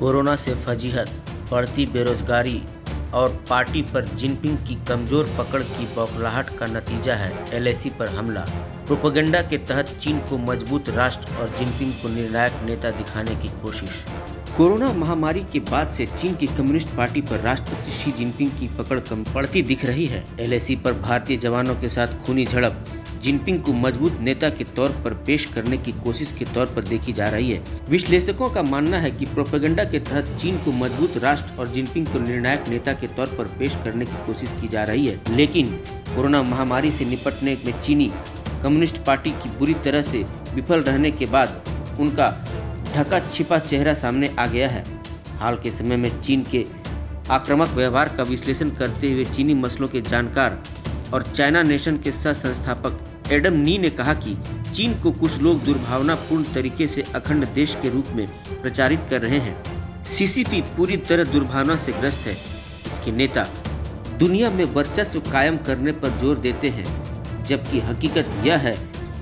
Corona से फजीहत, बढ़ती बेरोजगारी और पार्टी पर जिनपिंग की कमजोर पकड़ की बौखलाहट का नतीजा है एलएसी पर हमला। प्रोपेगेंडा के तहत चीन को मजबूत राष्ट्र और जिनपिंग को निर्णायक नेता दिखाने की कोशिश। कोरोना महामारी के बाद से चीन की कम्युनिस्ट पार्टी पर राष्ट्रपति शी जिनपिंग की पकड़ कम पड़ती दिख रही है। एलएसी पर भारतीय जवानों के साथ खूनी झड़प जिनपिंग को मजबूत नेता के तौर पर पेश करने की कोशिश के तौर पर देखी जा रही है। विश्लेषकों का मानना है कि प्रोपेगेंडा के तहत चीन को मजबूत राष्ट्र और जिनपिंग को निर्णायक नेता के तौर पर पेश करने की कोशिश की जा रही है। लेकिन कोरोना महामारी से निपटने में चीनी कम्युनिस्ट पार्टी की बुरी तरह से विफल रहने के बाद उनका ढका छिपा चेहरा सामने आ गया है। हाल के समय में चीन के आक्रामक व्यवहार का विश्लेषण करते हुए चीनी मसलों के जानकार और चाइना नेशन के सह संस्थापक एडम नी ने कहा कि चीन को कुछ लोग दुर्भावनापूर्ण तरीके से अखंड देश के रूप में प्रचारित कर रहे हैं। सीसीपी पूरी तरह दुर्भावना से ग्रस्त है। इसके नेता दुनिया में वर्चस्व कायम करने पर जोर देते हैं, जबकि हकीकत यह है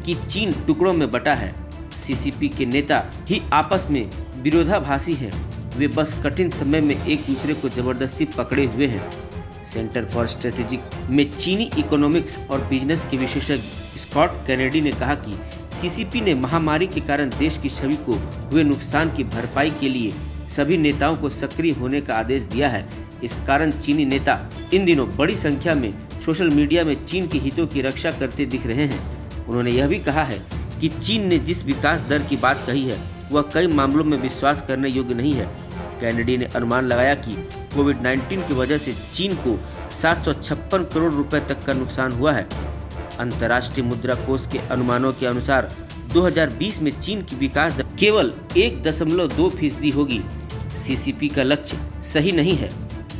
कि चीन टुकड़ों में बटा है। सीसीपी के नेता ही आपस में विरोधाभासी हैं। वे बस कठिन समय में एक दूसरे को जबरदस्ती पकड़े हुए हैं। सेंटर फॉर स्ट्रेटेजिक में चीनी इकोनॉमिक्स और बिजनेस के विशेषज्ञ स्कॉट कैनेडी ने कहा कि सीसीपी ने महामारी के कारण देश की छवि को हुए नुकसान की भरपाई के लिए सभी नेताओं को सक्रिय होने का आदेश दिया है। इस कारण चीनी नेता इन दिनों बड़ी संख्या में सोशल मीडिया में चीन के हितों की रक्षा करते दिख रहे हैं। उन्होंने यह भी कहा है कि चीन ने जिस विकास दर की बात कही है वह कई मामलों में विश्वास करने योग्य नहीं है। कैनेडी ने अनुमान लगाया कि कोविड-19 की वजह से चीन को 756 करोड़ रुपए तक का नुकसान हुआ है। अंतर्राष्ट्रीय मुद्रा कोष के अनुमानों के अनुसार 2020 में चीन की विकास दर केवल 1.2% होगी। सीसीपी का लक्ष्य सही नहीं है।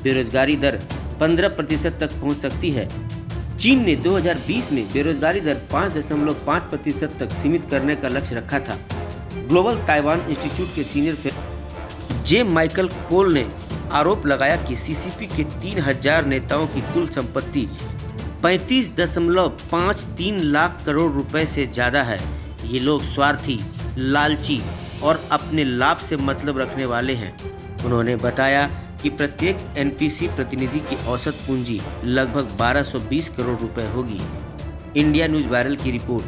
बेरोजगारी दर 15% तक पहुंच सकती है। चीन ने 2020 में बेरोजगारी दर 5.5% तक सीमित करने का लक्ष्य रखा था। ग्लोबल ताइवान इंस्टीट्यूट के सीनियर जे माइकल कोल ने आरोप लगाया कि सीसीपी के 3000 नेताओं की कुल संपत्ति 35.53 लाख करोड़ रुपए से ज्यादा है। ये लोग स्वार्थी, लालची और अपने लाभ से मतलब रखने वाले हैं। उन्होंने बताया कि प्रत्येक एनपीसी प्रतिनिधि की औसत पूंजी लगभग 1220 करोड़ रुपए होगी। इंडिया न्यूज वायरल की रिपोर्ट।